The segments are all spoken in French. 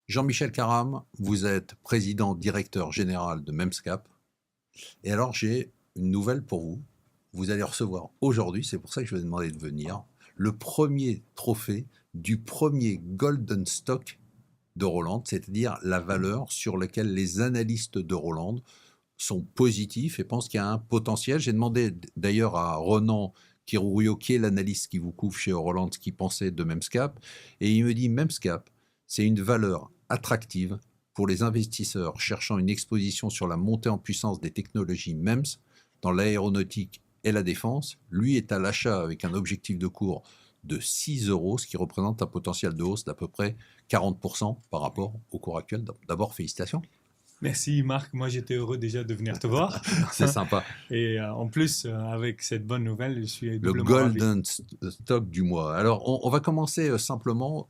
Jean-Michel Caram, vous êtes président directeur général de Memscap. Et alors, j'ai une nouvelle pour vous. Vous allez recevoir aujourd'hui, c'est pour ça que je vous ai demandé de venir, le premier trophée du premier Golden Stock de Roland, c'est-à-dire la valeur sur laquelle les analystes de Roland sont positifs et pensent qu'il y a un potentiel. J'ai demandé d'ailleurs à Ronan Kirourio, qui est l'analyste qui vous couvre chez Roland, ce qu'il pensait de Memscap. Et il me dit, Memscap, c'est une valeur attractive pour les investisseurs cherchant une exposition sur la montée en puissance des technologies MEMS dans l'aéronautique et la défense. Lui est à l'achat avec un objectif de cours de 6 euros, ce qui représente un potentiel de hausse d'à peu près 40% par rapport au cours actuel. D'abord, félicitations. Merci Marc, moi j'étais heureux déjà de venir te voir. C'est sympa. Et en plus, avec cette bonne nouvelle, je suis Le doublement Golden ravi. Stock du mois. Alors, on va commencer simplement.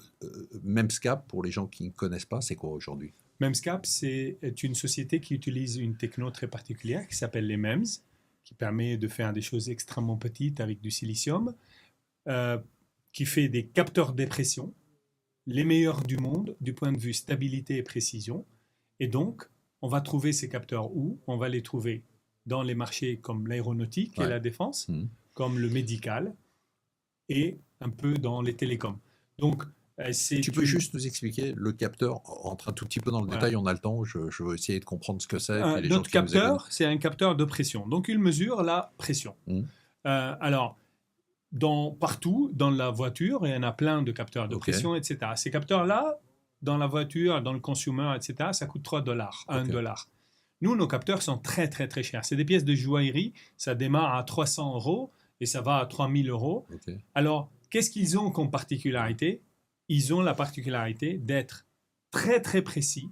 Memscap, pour les gens qui ne connaissent pas, c'est quoi aujourd'hui? Memscap, c'est une société qui utilise une techno très particulière qui s'appelle les MEMS, qui permet de faire des choses extrêmement petites avec du silicium, euh, qui fait des capteurs de pression, les meilleurs du monde du point de vue stabilité et précision. Et donc, on va trouver ces capteurs où? On va les trouver dans les marchés comme l'aéronautique et la défense, comme le médical et un peu dans les télécoms. Donc, tu peux juste nous expliquer le capteur, entre un tout petit peu dans le détail, on a le temps, je veux essayer de comprendre ce que c'est. Notre capteur, c'est un capteur de pression. Donc, il mesure la pression. Alors, partout dans la voiture, il y en a plein de capteurs de pression, etc. Ces capteurs-là, dans la voiture, dans le consumer, etc., ça coûte 3 dollars, 1 dollar. Nous, nos capteurs sont très, très, très chers. C'est des pièces de joaillerie. Ça démarre à 300 euros et ça va à 3000 euros. Alors, qu'est-ce qu'ils ont comme particularité? Ils ont la particularité d'être très, très précis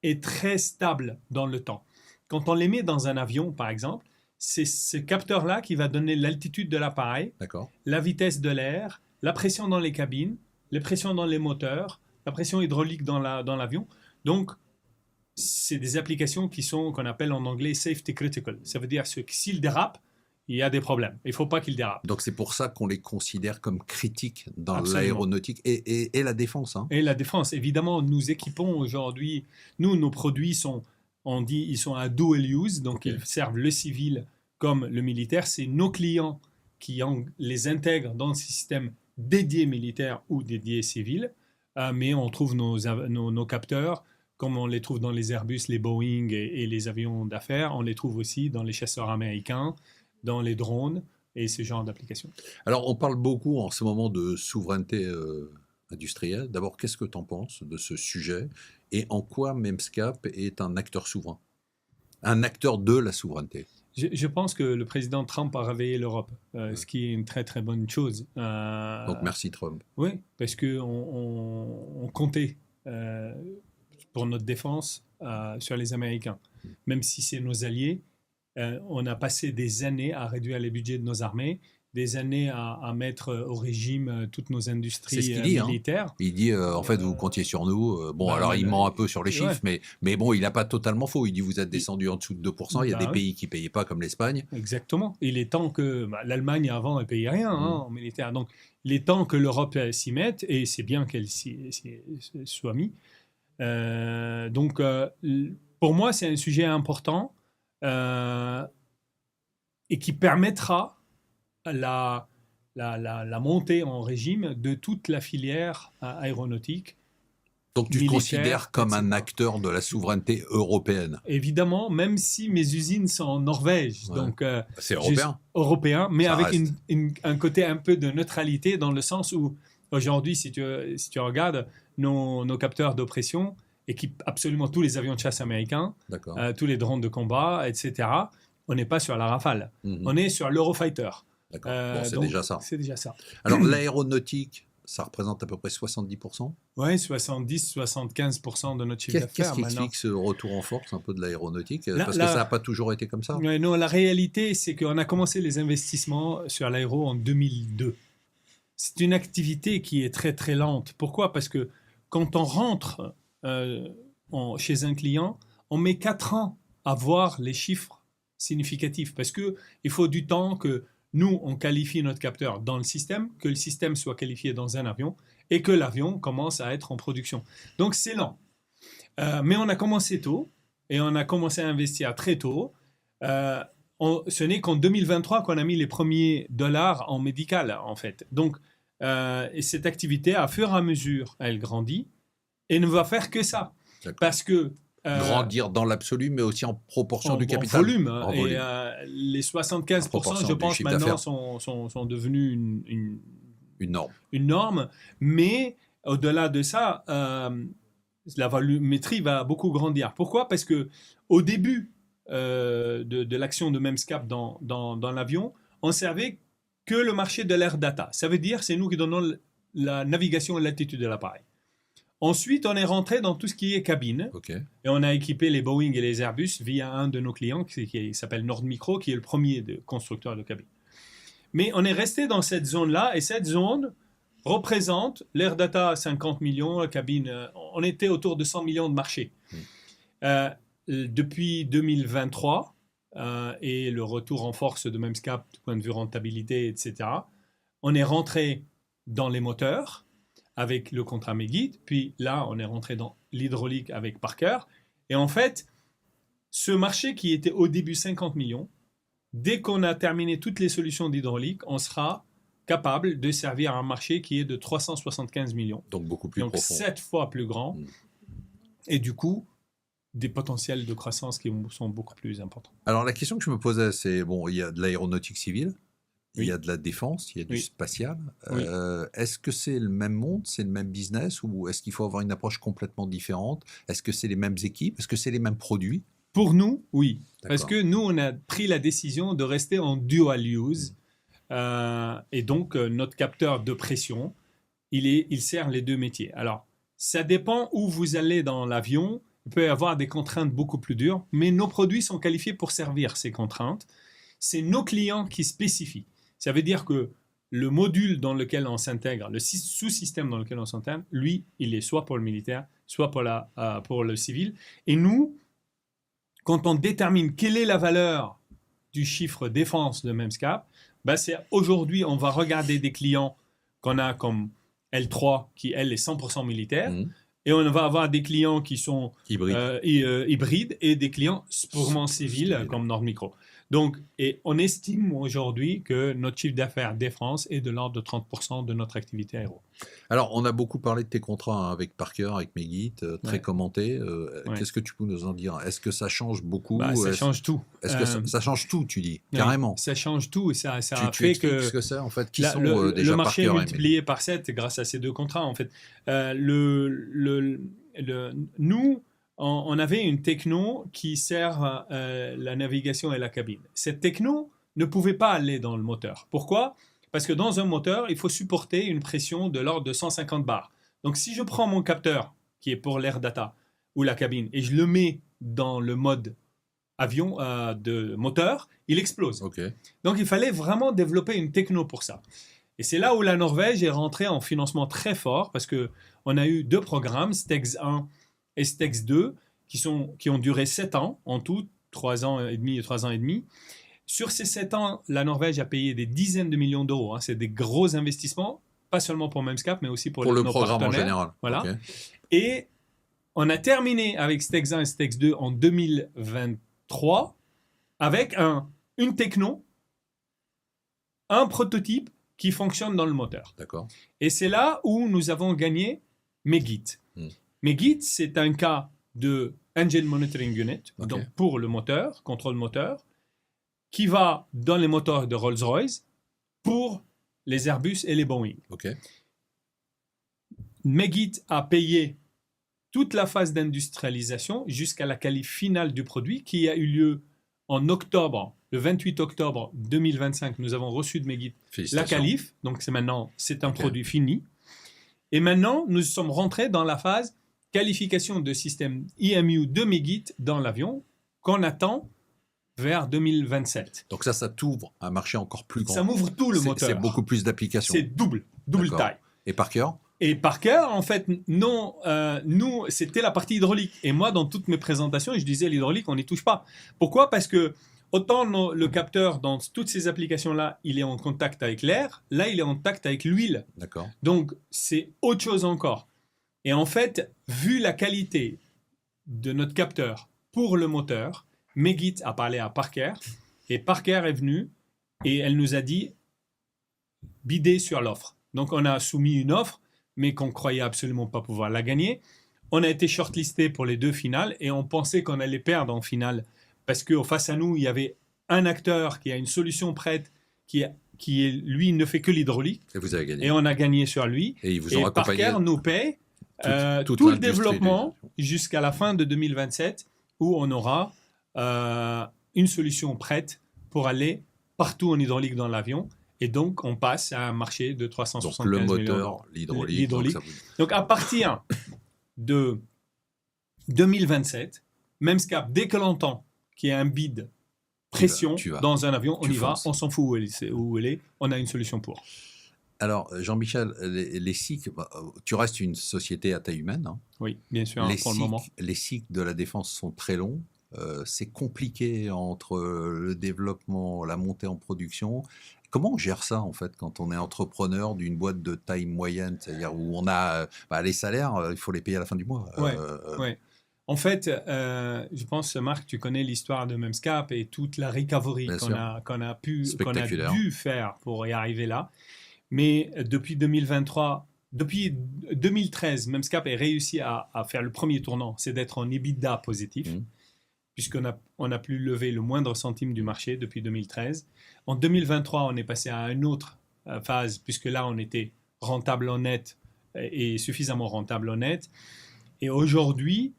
et très stables dans le temps. Quand on les met dans un avion, par exemple, c'est ce capteur-là qui va donner l'altitude de l'appareil, la vitesse de l'air, la pression dans les cabines, les pressions dans les moteurs, la pression hydraulique dans l'avion. Donc, c'est des applications qu'on appelle en anglais safety critical. Ça veut dire que s'il dérape, il y a des problèmes. Il ne faut pas qu'il dérape. Donc, c'est pour ça qu'on les considère comme critiques dans l'aéronautique et la défense. Et la défense. Évidemment, nous équipons aujourd'hui, nos produits sont, ils sont à dual use, donc ils servent le civil comme le militaire. C'est nos clients qui les intègrent dans le système dédié militaire ou dédié civil. Mais on trouve nos capteurs, comme on les trouve dans les Airbus, les Boeing et les avions d'affaires, on les trouve aussi dans les chasseurs américains, dans les drones et ce genre d'applications. Alors, on parle beaucoup en ce moment de souveraineté industrielle. D'abord, qu'est-ce que tu en penses de ce sujet et en quoi Memscap est un acteur souverain, un acteur de la souveraineté? Je pense que le président Trump a réveillé l'Europe, ce qui est une très très bonne chose. Donc merci Trump. Oui, parce qu'on comptait pour notre défense sur les Américains. Même si c'est nos alliés, on a passé des années à réduire les budgets de nos armées, des années à mettre au régime toutes nos industries militaires. Il dit, en fait, vous comptiez sur nous. Alors il ment un peu sur les chiffres, mais bon, il n'a pas totalement faux. Il dit, vous êtes descendu en dessous de 2%. Il y a des pays qui ne payaient pas, comme l'Espagne. Exactement. Il est temps que... l'Allemagne, avant, elle ne payait rien en militaire. Donc, il est temps que l'Europe s'y mette, et c'est bien qu'elle s'y soit mise. Donc, pour moi, c'est un sujet important et qui permettra la montée en régime de toute la filière aéronautique. Donc tu te considères comme un acteur de la souveraineté européenne? Évidemment, même si mes usines sont en Norvège. Donc, c'est européen. Européen, mais ça avec un côté un peu de neutralité dans le sens où aujourd'hui, si tu regardes nos capteurs de pression, équipent absolument tous les avions de chasse américains, tous les drones de combat, etc. On n'est pas sur la Rafale. On est sur l'Eurofighter. D'accord, c'est déjà ça. C'est déjà ça. Alors l'aéronautique, ça représente à peu près 70%? Oui, 70-75% de notre chiffre d'affaires. Qu'est-ce qui explique ce retour en force un peu de l'aéronautique? Parce que ça n'a pas toujours été comme ça. Non, la réalité, c'est qu'on a commencé les investissements sur l'aéro en 2002. C'est une activité qui est très très lente. Pourquoi? Parce que quand on rentre chez un client, on met 4 ans à voir les chiffres significatifs. Parce qu'il faut du temps que nous, on qualifie notre capteur dans le système, que le système soit qualifié dans un avion et que l'avion commence à être en production. Donc, c'est lent. Mais on a commencé tôt et on a commencé à investir très tôt. Ce n'est qu'en 2023 qu'on a mis les premiers dollars en médical, en fait. Donc, et cette activité, à fur et à mesure, elle grandit et ne va faire que ça. D'accord. Parce que... grandir dans l'absolu, mais aussi en proportion du capital. En volume. En et volume. Les 75%, je pense, maintenant, sont devenus une norme. Une norme. Mais au-delà de ça, la volumétrie va beaucoup grandir. Pourquoi? Parce qu'au début de l'action de Memscap dans l'avion, on servait que le marché de l'air data. Ça veut dire c'est nous qui donnons la navigation et l'altitude de l'appareil. Ensuite, on est rentré dans tout ce qui est cabine. Okay. Et on a équipé les Boeing et les Airbus via un de nos clients qui s'appelle Nordmicro, qui est le premier constructeur de cabine. Mais on est resté dans cette zone-là, et cette zone représente l'air data à 50 millions, la cabine, on était autour de 100 millions de marché. Depuis 2023, et le retour en force de Memscap, du point de vue rentabilité, etc., on est rentré dans les moteurs, avec le contrat Megit, puis là, on est rentré dans l'hydraulique avec Parker. Et en fait, ce marché qui était au début 50 millions, dès qu'on a terminé toutes les solutions d'hydraulique, on sera capable de servir un marché qui est de 375 millions. Donc beaucoup plus profond. 7 fois plus grand. Et du coup, des potentiels de croissance qui sont beaucoup plus importants. Alors la question que je me posais, c'est, bon, il y a de l'aéronautique civile, oui. Il y a de la défense, il y a du oui. spatial. Oui. Est-ce que c'est le même monde, c'est le même business, ou est-ce qu'il faut avoir une approche complètement différente? Est-ce que c'est les mêmes équipes? Est-ce que c'est les mêmes produits? Pour nous, oui. Parce que nous, on a pris la décision de rester en dual use. Et donc, notre capteur de pression, il sert les deux métiers. Alors, ça dépend où vous allez dans l'avion. Il peut y avoir des contraintes beaucoup plus dures, mais nos produits sont qualifiés pour servir ces contraintes. C'est nos clients qui spécifient. Ça veut dire que le module dans lequel on s'intègre, le sous-système dans lequel on s'intègre, lui, il est soit pour le militaire, soit pour le civil. Et nous, quand on détermine quelle est la valeur du chiffre défense de Memscap, c'est aujourd'hui, on va regarder des clients qu'on a comme L3, qui, elle, est 100% militaire, et on va avoir des clients qui sont hybrides et des clients purement civils, comme Nordmicro. Donc, et on estime aujourd'hui que notre chiffre d'affaires défense est de l'ordre de 30% de notre activité aéro. Alors, on a beaucoup parlé de tes contrats avec Parker, avec Megit, très commentés. Qu'est-ce que tu peux nous en dire? Est-ce que ça change beaucoup? Ça change tout. Est-ce que ça change tout, tu dis, carrément? Ça change tout et ça tu fait que... ce que c'est, en fait, qui sont le déjà marché Parker est multiplié par 7 grâce à ces deux contrats, en fait. Nous... on avait une techno qui sert la navigation et la cabine. Cette techno ne pouvait pas aller dans le moteur. Pourquoi? Parce que dans un moteur, il faut supporter une pression de l'ordre de 150 bars. Donc, si je prends mon capteur, qui est pour l'air data, ou la cabine, et je le mets dans le mode avion de moteur, il explose. Okay. Donc, il fallait vraiment développer une techno pour ça. Et c'est là où la Norvège est rentrée en financement très fort, parce qu'on a eu 2 programmes, STEX 1 et STEX 2, qui ont duré 7 ans en tout, 3 ans et demi et 3 ans et demi. Sur ces 7 ans, la Norvège a payé des dizaines de millions d'euros. C'est des gros investissements, pas seulement pour Memscap, mais aussi pour le nos programme partenaires. En général. Voilà. Okay. Et on a terminé avec STEX 1 et STEX 2 en 2023 avec une techno, un prototype qui fonctionne dans le moteur. D'accord. Et c'est là où nous avons gagné Megit. Megit, c'est un cas de Engine Monitoring Unit, donc pour le moteur, contrôle moteur, qui va dans les moteurs de Rolls-Royce pour les Airbus et les Boeing. Megit a payé toute la phase d'industrialisation jusqu'à la qualif finale du produit qui a eu lieu en octobre, le 28 octobre 2025. Nous avons reçu de Megit la qualif, donc c'est un produit fini. Et maintenant, nous sommes rentrés dans la phase qualification de système IMU de Megit dans l'avion qu'on attend vers 2027. Donc ça t'ouvre un marché encore plus grand. Ça m'ouvre tout le moteur. C'est beaucoup plus d'applications. C'est double taille. Et Parker? Et Parker, en fait, non, nous, c'était la partie hydraulique. Et moi, dans toutes mes présentations, je disais l'hydraulique, on n'y touche pas. Pourquoi? Parce que autant le capteur, dans toutes ces applications-là, il est en contact avec l'air, là, il est en contact avec l'huile. D'accord. Donc, c'est autre chose encore. Et en fait, vu la qualité de notre capteur pour le moteur, Meggitt a parlé à Parker et Parker est venu et elle nous a dit bider sur l'offre. Donc on a soumis une offre, mais qu'on croyait absolument pas pouvoir la gagner. On a été shortlisté pour les 2 finales et on pensait qu'on allait perdre en finale parce qu'en face à nous, il y avait un acteur qui a une solution prête lui, ne fait que l'hydraulique. Et vous avez gagné. Et on a gagné sur lui. Et ils vous ont accompagné. Parker nous paie tout le développement jusqu'à la fin de 2027 où on aura une solution prête pour aller partout en hydraulique dans l'avion. Et donc, on passe à un marché de 375 millions. Donc, le moteur, l'hydraulique. Donc, à partir de 2027, Memscap, dès que l'on entend qu'il y a un bid pression dans un avion, on y va, on s'en fout où elle est, on a une solution pour. Alors, Jean-Michel, les cycles, tu restes une société à taille humaine. Hein. Oui, bien sûr, pour le moment. Les cycles de la défense sont très longs. C'est compliqué entre le développement, la montée en production. Comment on gère ça, en fait, quand on est entrepreneur d'une boîte de taille moyenne, c'est-à-dire où on a les salaires, il faut les payer à la fin du mois. Oui. En fait, je pense, Marc, tu connais l'histoire de Memscap et toute la recovery qu'on a dû faire pour y arriver là. Mais depuis 2013, Memscap a réussi à faire le premier tournant, c'est d'être en EBITDA positif, puisqu'on n'a plus levé le moindre centime du marché depuis 2013. En 2023, on est passé à une autre phase, puisque là, on était rentable en net et suffisamment rentable en net. Et aujourd'hui,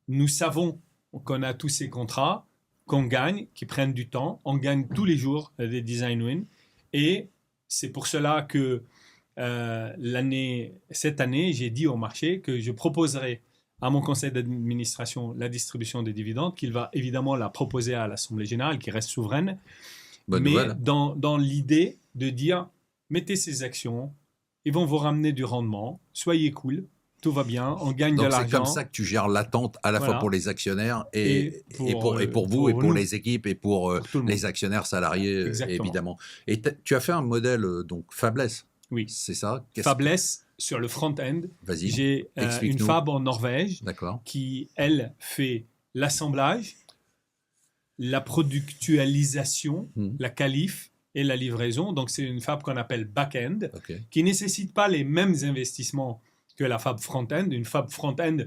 nous savons qu'on a tous ces contrats, qu'on gagne, qui prennent du temps. On gagne tous les jours des design wins. Et c'est pour cela que cette année, j'ai dit au marché que je proposerai à mon conseil d'administration la distribution des dividendes, qu'il va évidemment la proposer à l'Assemblée générale, qui reste souveraine. Bonne mais nouvelle. Dans l'idée de dire, mettez ces actions, ils vont vous ramener du rendement, soyez cool, tout va bien, on gagne de l'argent. Donc c'est comme ça que tu gères l'attente à la fois pour les actionnaires et pour vous, et pour nous. les équipes, et pour les actionnaires salariés, évidemment. Et tu as fait un modèle, donc fabless. Oui. C'est ça. Fabless sur le front-end. Vas-y. J'ai une fab en Norvège qui, elle, fait l'assemblage, la productualisation, la qualif et la livraison. Donc, c'est une fab qu'on appelle back-end, qui ne nécessite pas les mêmes investissements que la fab front-end. Une fab front-end,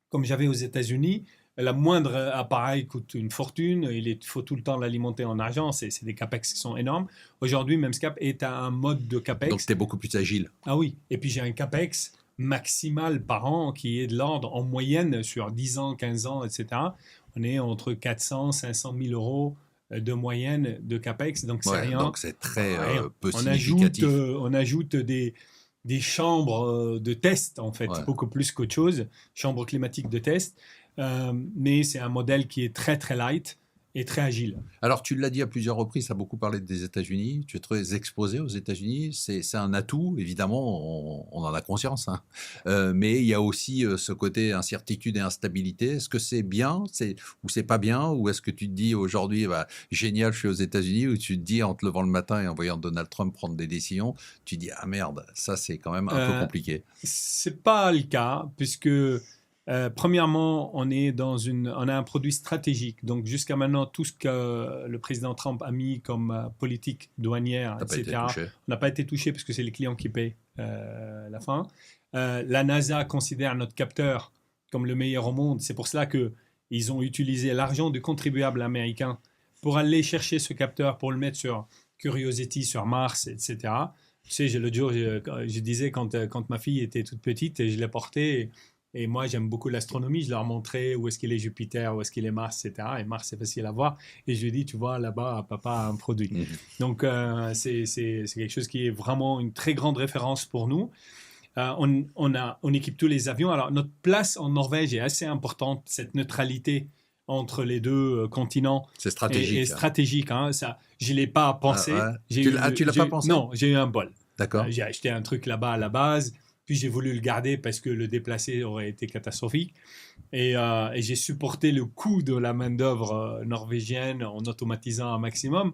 comme j'avais aux États-Unis, la moindre appareil coûte une fortune, il faut tout le temps l'alimenter en argent, c'est des capex qui sont énormes. Aujourd'hui, Memscap est à un mode de capex. Donc, tu es beaucoup plus agile. Ah oui, et puis j'ai un capex maximal par an qui est de l'ordre, en moyenne, sur 10 ans, 15 ans, etc. On est entre 400 500 000 euros de moyenne de capex, donc c'est rien. Donc, c'est très peu significatif. On ajoute des chambres de test, en fait, beaucoup plus qu'autre chose, chambres climatiques de test. Mais c'est un modèle qui est très très light et très agile. Alors tu l'as dit à plusieurs reprises, tu as beaucoup parlé des États-Unis, tu es très exposé aux États-Unis, c'est un atout, évidemment, on en a conscience, hein. Mais il y a aussi ce côté incertitude et instabilité. Est-ce que c'est bien ou c'est pas bien, ou est-ce que tu te dis aujourd'hui, génial, je suis aux États-Unis, ou tu te dis en te levant le matin et en voyant Donald Trump prendre des décisions, tu te dis ah merde, ça c'est quand même un peu compliqué. C'est pas le cas, puisque premièrement, on a un produit stratégique. Donc, jusqu'à maintenant, tout ce que le président Trump a mis comme politique douanière, etc., on n'a pas été touché parce que c'est les clients qui paient la fin. La NASA considère notre capteur comme le meilleur au monde. C'est pour cela qu'ils ont utilisé l'argent du contribuable américain pour aller chercher ce capteur, pour le mettre sur Curiosity, sur Mars, etc. Tu sais, l'autre jour, je disais quand ma fille était toute petite, et je l'ai portée. Et moi, j'aime beaucoup l'astronomie. Je leur montrais où est-ce qu'il est Jupiter, où est-ce qu'il est Mars, etc. Et Mars, c'est facile à voir. Et je lui ai dit, tu vois, là-bas, papa a un produit. Donc, c'est quelque chose qui est vraiment une très grande référence pour nous. On équipe tous les avions. Alors, notre place en Norvège est assez importante, cette neutralité entre les deux continents. C'est stratégique. Et stratégique. Hein. Ça, je ne l'ai pas pensé. Tu ne l'as pas pensé? Non, j'ai eu un bol. D'accord. J'ai acheté un truc là-bas à la base. Puis j'ai voulu le garder parce que le déplacer aurait été catastrophique. Et j'ai supporté le coût de la main-d'œuvre norvégienne en automatisant un maximum.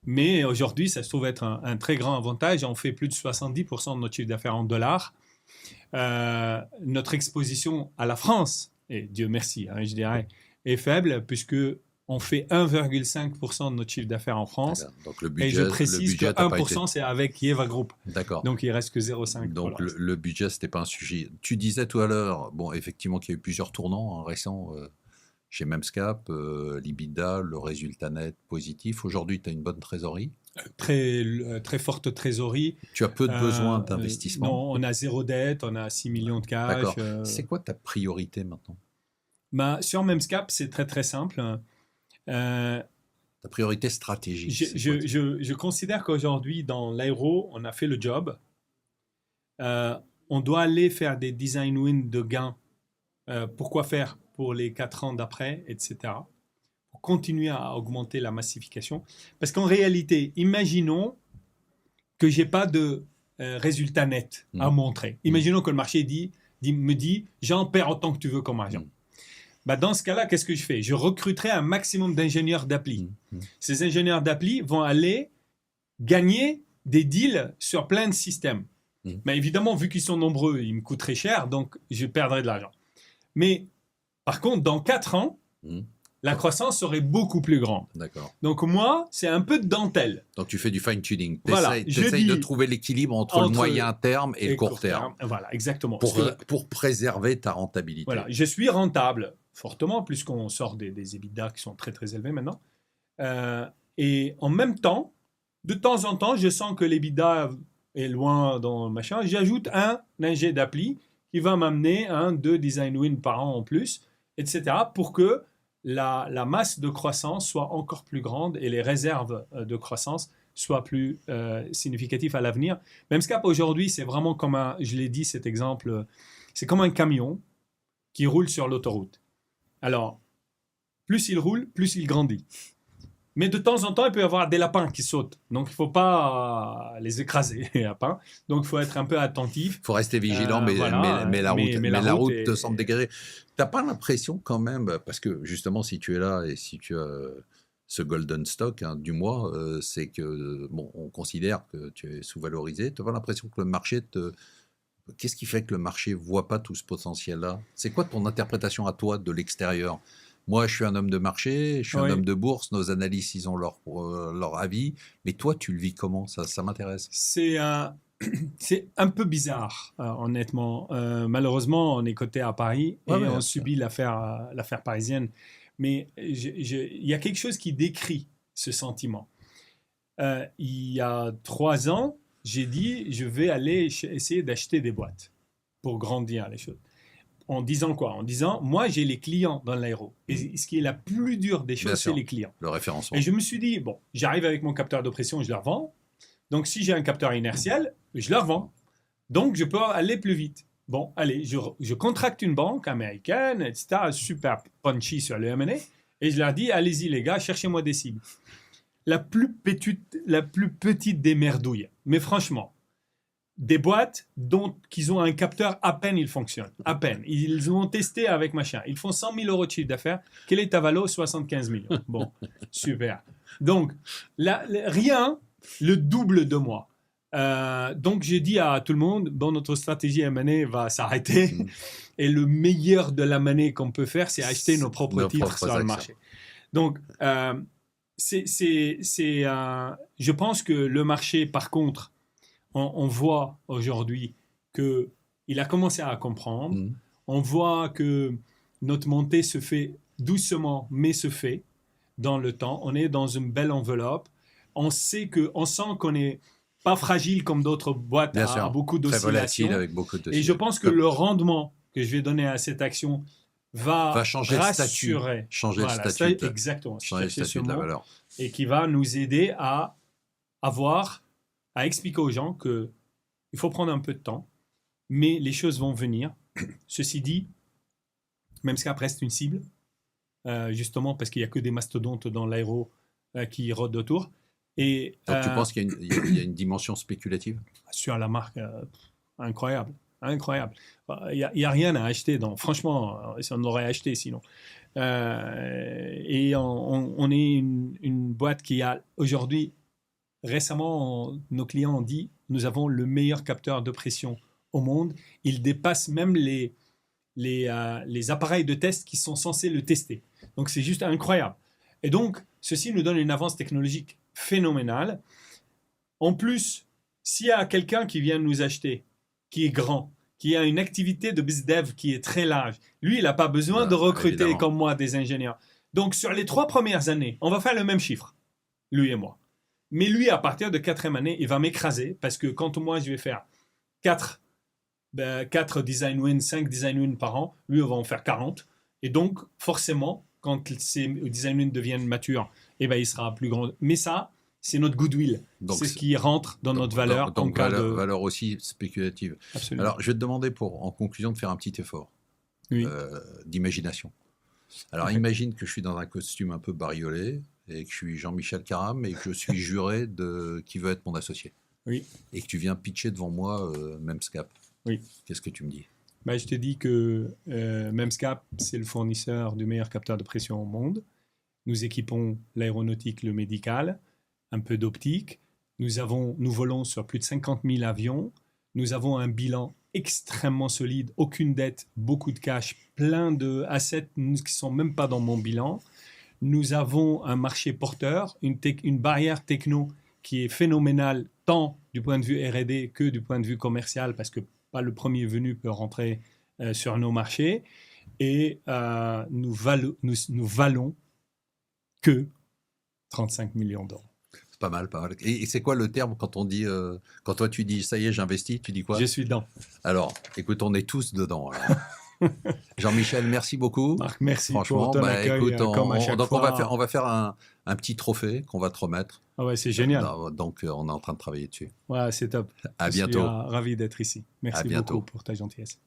Mais aujourd'hui, ça se trouve être un très grand avantage. On fait plus de 70% de notre chiffre d'affaires en dollars. Notre exposition à la France et Dieu merci, je dirais, est faible puisque on fait 1,5% de notre chiffre d'affaires en France. Donc le budget, et je précise que 1%, c'est avec Yeva Group. D'accord. Donc il reste que 0,5%. Donc le budget, c'était pas un sujet. Tu disais tout à l'heure, bon, effectivement, qu'il y a eu plusieurs tournants récents chez Memscap, l'EBITDA, le résultat net positif. Aujourd'hui, tu as une bonne trésorerie. Très forte trésorerie. Tu as peu de besoins d'investissement. Non, on a 0 dette, on a 6 millions de cash. D'accord. C'est quoi ta priorité maintenant? Sur Memscap, c'est très très simple. Ta priorité stratégique. Je considère qu'aujourd'hui, dans l'aéro, on a fait le job. On doit aller faire des design wins de gains. Pourquoi faire pour les 4 ans d'après, etc. Pour continuer à augmenter la massification. Parce qu'en réalité, imaginons que je n'ai pas de résultat net à montrer. Imaginons que le marché me dit « j'en perds autant que tu veux comme argent ». Dans ce cas-là, qu'est-ce que je fais? Je recruterai un maximum d'ingénieurs d'appli. Ces ingénieurs d'appli vont aller gagner des deals sur plein de systèmes. Mais évidemment, vu qu'ils sont nombreux, ils me coûteraient cher, donc je perdrai de l'argent. Mais par contre, dans 4 ans, la croissance serait beaucoup plus grande. D'accord. Donc moi, c'est un peu de dentelle. Donc tu fais du fine-tuning. Tu Voilà, essayes de trouver l'équilibre entre le moyen terme et le court terme. Voilà, exactement. Pour préserver ta rentabilité. Voilà, je suis rentable fortement, puisqu'on sort des EBITDA qui sont très très élevés maintenant. Et en même temps, de temps en temps, je sens que l'EBITDA est loin dans le machin. J'ajoute un ingé d'appli qui va m'amener 2 design wins par an en plus, etc. pour que la masse de croissance soit encore plus grande et les réserves de croissance soient plus significatives à l'avenir. Memscap aujourd'hui, c'est vraiment comme je l'ai dit cet exemple, c'est comme un camion qui roule sur l'autoroute. Alors, plus il roule, plus il grandit. Mais de temps en temps, il peut y avoir des lapins qui sautent. Donc, il ne faut pas les écraser, les lapins. Donc, il faut être un peu attentif. Il faut rester vigilant, mais la route te semble dégagée. Tu n'as pas l'impression quand même, parce que justement, si tu es là et si tu as ce golden stock du mois, c'est que, on considère que tu es sous-valorisé. Tu n'as pas l'impression que le marché Qu'est-ce qui fait que le marché ne voit pas tout ce potentiel-là? C'est quoi ton interprétation à toi de l'extérieur? Moi, je suis un homme de marché, je suis un homme de bourse, nos analystes, ils ont leur avis. Mais toi, tu le vis comment? Ça m'intéresse. C'est un peu bizarre, honnêtement. Malheureusement, on est coté à Paris et on subit l'affaire parisienne. Mais il y a quelque chose qui décrit ce sentiment. Il y a 3 ans, j'ai dit, je vais aller essayer d'acheter des boîtes pour grandir les choses. En disant quoi? En disant, moi, j'ai les clients dans l'aéro. Et ce qui est la plus dure des choses, c'est les clients. Le référencement. Et je me suis dit, j'arrive avec mon capteur de pression, je leur vends. Donc, si j'ai un capteur inertiel, je leur vends. Donc, je peux aller plus vite. Bon, allez, je contracte une banque américaine, etc., super punchy sur le M&A, et je leur dis, allez-y les gars, cherchez-moi des cibles. La plus petite des merdouilles. Mais franchement, des boîtes qui ont un capteur, à peine ils fonctionnent. À peine. Ils ont testé avec machin. Ils font 100 000 € de chiffre d'affaires. Quel est ta valo? 75 millions. Bon, super. Donc, rien, le double de moi. Donc, j'ai dit à tout le monde, notre stratégie M&A va s'arrêter. Et le meilleur de la monnaie qu'on peut faire, c'est acheter nos propres titres sur le marché. Donc, je pense que le marché, par contre, on voit aujourd'hui qu'il a commencé à comprendre. On voit que notre montée se fait doucement, mais se fait dans le temps. On est dans une belle enveloppe. On sent qu'on n'est pas fragile comme d'autres boîtes à beaucoup d'oscillations. Avec beaucoup d'oscillations. Et je pense que le rendement que je vais donner à cette action va changer rassurer. le statut. Changer le statut. Exactement. Changer le statut de la valeur. Et qui va nous aider à expliquer aux gens qu'il faut prendre un peu de temps, mais les choses vont venir. Ceci dit, Memscap reste une cible, justement parce qu'il n'y a que des mastodontes dans l'aéro qui rôdent autour. Et, donc tu penses qu'il y a une dimension spéculative? Sur la marque, incroyable. Il n'y a rien à acheter. Franchement, on l'aurait acheté sinon. Et on est une boîte qui a aujourd'hui, récemment, nos clients ont dit, nous avons le meilleur capteur de pression au monde. Il dépasse même les les appareils de test qui sont censés le tester. Donc, c'est juste incroyable. Et donc, ceci nous donne une avance technologique phénoménale. En plus, s'il y a quelqu'un qui vient nous acheter, qui est grand, qui a une activité de BizDev qui est très large, lui, il n'a pas besoin de recruter évidemment. comme moi des ingénieurs. Donc, sur les 3 premières années, on va faire le même chiffre, lui et moi. Mais lui, à partir de 4e année, il va m'écraser parce que quand moi, je vais faire 4 design wins, 5 design wins par an, lui, on va en faire 40. Et donc, forcément, quand ces design wins deviennent matures, eh ben, il sera plus grand. Mais ça, c'est notre goodwill. Donc, c'est ce qui rentre dans notre valeur. Donc, en cas valeur aussi spéculative. Absolument. Alors, je vais te demander, en conclusion, de faire un petit effort d'imagination. Alors, imagine que je suis dans un costume un peu bariolé et que je suis Jean-Michel Caram et que je suis juré qui veut être mon associé. Oui. Et que tu viens pitcher devant moi Memscap. Oui. Qu'est-ce que tu me dis? Je te dis que Memscap, c'est le fournisseur du meilleur capteur de pression au monde. Nous équipons l'aéronautique, le médical, un peu d'optique. Nous volons sur plus de 50 000 avions. Nous avons un bilan extrêmement solide, aucune dette, beaucoup de cash, plein de assets qui ne sont même pas dans mon bilan. Nous avons un marché porteur, une barrière techno qui est phénoménale, tant du point de vue R&D que du point de vue commercial, parce que pas le premier venu peut rentrer sur nos marchés. Et nous valons que 35 millions d'euros. C'est pas mal, pas mal. Et c'est quoi le terme quand on dit, quand toi tu dis ça y est, j'investis, tu dis quoi? Je suis dedans. Alors, écoute, on est tous dedans. Jean-Michel, merci beaucoup. Marc, merci. Franchement, pour ton accueil, écoute, comme à chaque fois. on va faire un petit trophée qu'on va te remettre. Ah ouais, c'est génial. Donc, on est en train de travailler dessus. Ouais, c'est top. À bientôt. Je suis ravi d'être ici. Merci beaucoup pour ta gentillesse.